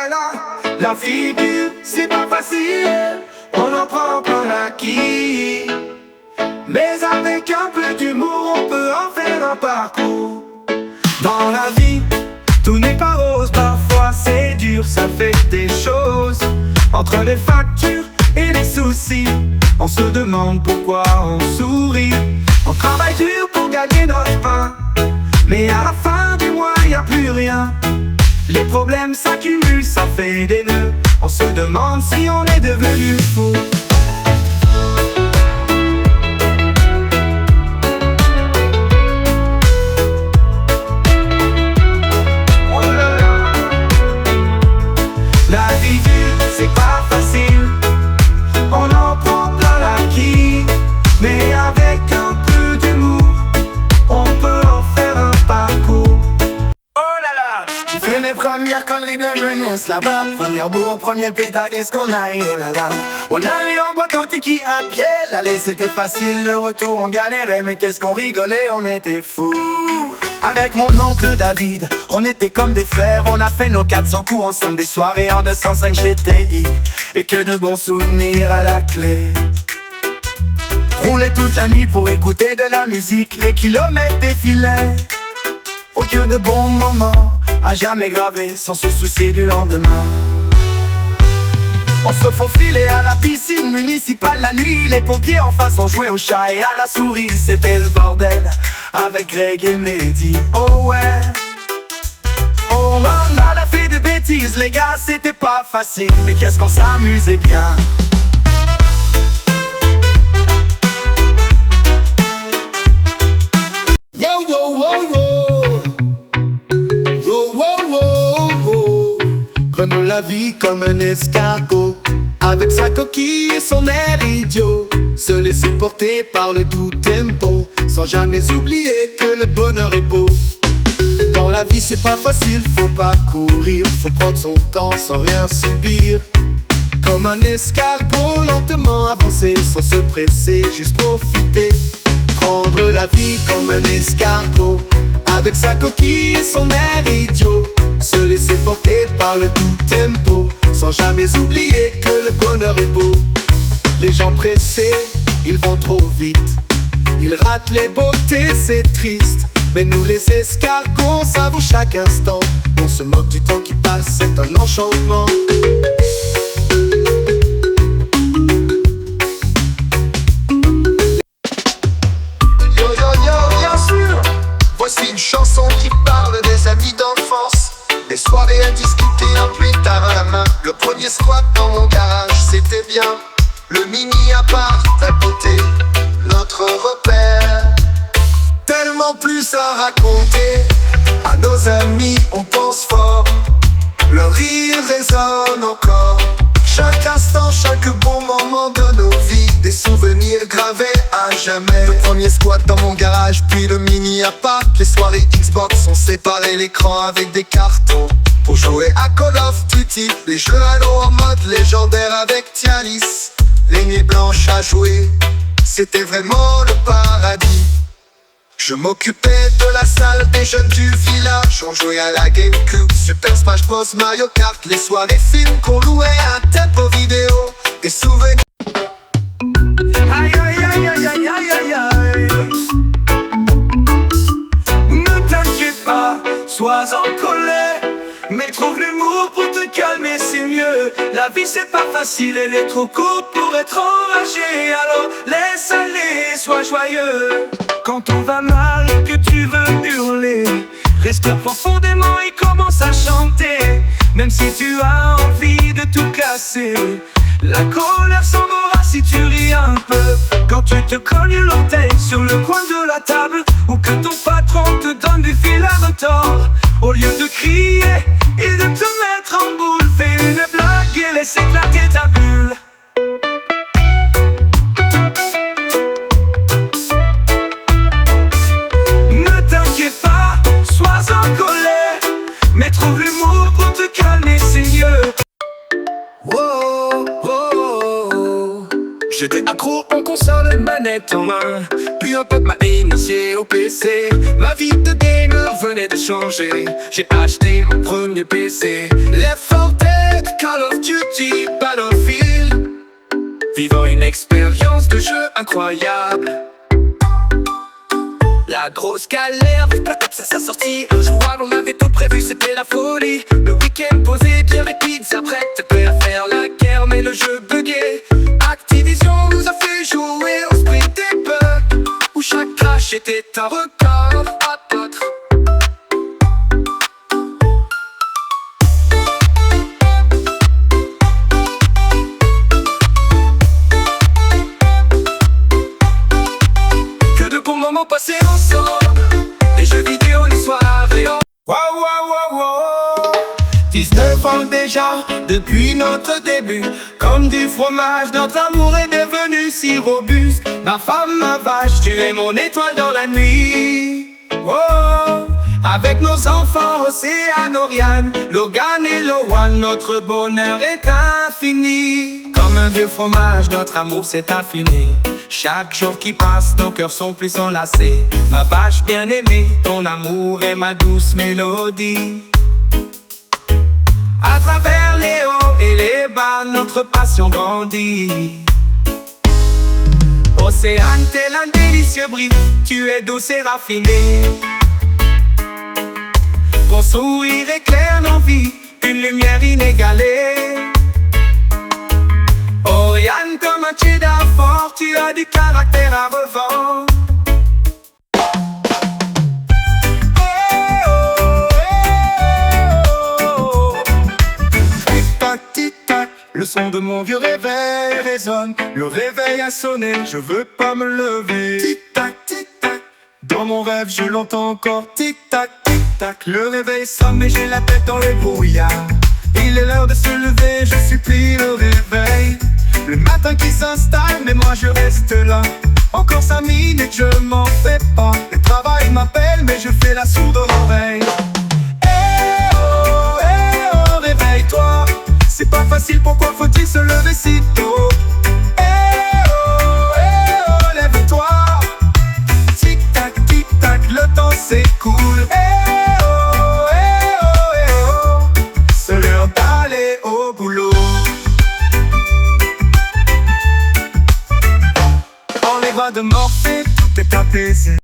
là là. La vie dure, c'est pas facile, on en prend plein l'acquis. Mais avec un peu d'humour, on peut en faire un parcours. Dans la vie, tout n'est pas rose, parfois c'est dur, ça fait des choses. Entre les factures et les soucis, on se demande pourquoi on sourit. On travaille dur pour gagner notre pain, mais à la fin du mois, y a plus rien. Les problèmes s'accumulent, ça fait des nœuds. On se demande si on est devenu fou. La vie dure, c'est pas facile, on en prend plein l'acquis. Mais avec un peu d'humour, on peut en faire un parcours. Oh là là, j'ai fait mes premières conneries de jeunesse là-bas. Première bourre, premier pétard, qu'est-ce qu'on a eu là-là. On allait en boîte au tiki à pied, l'aller c'était facile, le retour on galérait. Mais qu'est-ce qu'on rigolait, on était fous. Avec mon oncle David, on était comme des frères. On a fait nos 400 coups ensemble, des soirées en 205 GTI. Et que de bons souvenirs à la clé. Roulait toute la nuit pour écouter de la musique, les kilomètres défilaient. Au lieu de bons moments, à jamais graver sans se soucier du lendemain. On se faufilait à la piscine municipale la nuit. Les pompiers en face ont joué au chat et à la souris. C'était le bordel avec Greg et Mehdi. Oh ouais. Oh on a fait des bêtises les gars, c'était pas facile. Mais qu'est-ce qu'on s'amusait bien. Yo yo yo yo. Yo yo yo yo. Prenons la vie comme un escargot, avec sa coquille et son air idiot. Se laisser porter par le doux tempo, sans jamais oublier que le bonheur est beau. Dans la vie c'est pas facile, faut pas courir, faut prendre son temps sans rien subir. Comme un escargot, lentement avancer, sans se presser, juste profiter. Prendre la vie comme un escargot, avec sa coquille et son air idiot. Se laisser porter par le doux tempo, sans jamais oublier que le bonheur est beau. Les gens pressés, ils vont trop vite, ils ratent les beautés, c'est triste. Mais nous les escargots, on savoure chaque instant. On se moque du temps qui passe, c'est un enchantement. Yo yo yo, bien sûr. Voici une chanson qui parle des amis d'enfance, des soirées à discuter, un pétard à la main. Le premier squat dans mon garage, c'était bien. Le mini appart à côté, notre repère. Tellement plus à raconter, à nos amis on pense fort. Le rire résonne encore, chaque instant, chaque bon moment de nos vies. Des souvenirs gravés à jamais. Le premier squat dans mon garage, puis le mini appart. Les soirées Xbox, on séparait l'écran avec des cartons pour jouer à Call of Duty. Les jeux Halo en mode légendaire avec Tialis. Les nuits blanches à jouer, c'était vraiment le paradis. Je m'occupais de la salle des jeunes du village. On jouait à la Gamecube, Super Smash Bros, Mario Kart. Les soirées films qu'on louait à tempo vidéo. Des souvenirs. Aïe aïe aïe aïe aïe aïe aïe aïe. Ne t'inquiète pas, sois en colère, mais trouve l'humour pour te calmer, c'est mieux. La vie c'est pas facile, elle est trop courte pour être enragé. Alors laisse aller, sois joyeux. Quand on va mal et que tu veux hurler, respire profondément et commence à chanter. Même si tu as envie de tout casser, la colère s'en va si tu ris un peu. Quand tu te cognes l'orteil sur le coin de la table, ou que ton patron te donne du fil à retordre, au lieu de crier et de te mettre en boule, fais une blague et laisse éclater ta bulle. Ne t'inquiète pas, sois en colère, mais trouve l'humour pour te calmer, c'est mieux. Wow, wow. J'étais accro en console, manette en main. Puis un pote m'a initié au PC. Ma vie de gamer venait de changer. J'ai acheté mon premier PC. Left 4 Dead Call of Duty, Battlefield, vivant une expérience de jeu incroyable. La grosse galère, Black Ops à sa sortie. Un soir on avait tout prévu, c'était la folie. Le week-end posé, bien les pizzas prêtes, prêt à faire la guerre, mais le jeu buguait. Activision nous a fait jouer au sprint des bugs, où chaque crash était un record à battre. Moments passés ensemble, les jeux vidéo, les soirées. Wow, wow, wow, wow. 19 ans déjà, depuis notre début. Comme du fromage, notre amour est devenu si robuste. Ma femme, ma vache, tu es mon étoile dans la nuit. Oh. Avec nos enfants, Océane, Oriane, Logan et Loan, notre bonheur est infini. Comme un vieux fromage, notre amour s'est affiné. Chaque jour qui passe, nos cœurs sont plus enlacés. Ma vache bien-aimée, ton amour est ma douce mélodie. À travers les hauts et les bas, notre passion grandit. Océane, tel un délicieux bris, tu es douce et raffinée. Ton sourire éclaire nos vies, une lumière inégalée. Oriane, comme un cheddar fort, tu as du caractère à revendre. Tic-tac, tic-tac, le son de mon vieux réveil résonne. Le réveil a sonné, je veux pas me lever. Tic-tac, tic-tac, dans mon rêve je l'entends encore. Tic-tac, tic-tac, le réveil sonne mais j'ai la tête dans les brouillards. Il est l'heure de se lever, je supplie le réveil. Le matin qui s'installe, mais moi je reste là. Encore 5 minutes, je m'en fais pas. Le travail m'appelle, mais je fais la sourde oreille. Eh oh, réveille-toi. C'est pas facile, pourquoi faut-il se lever si tôt? Eh oh, lève-toi. Tic-tac, tic-tac, le temps s'écoule. Eh oh, c'est l'heure d'aller au boulot. De Morphée, tout est apaisé.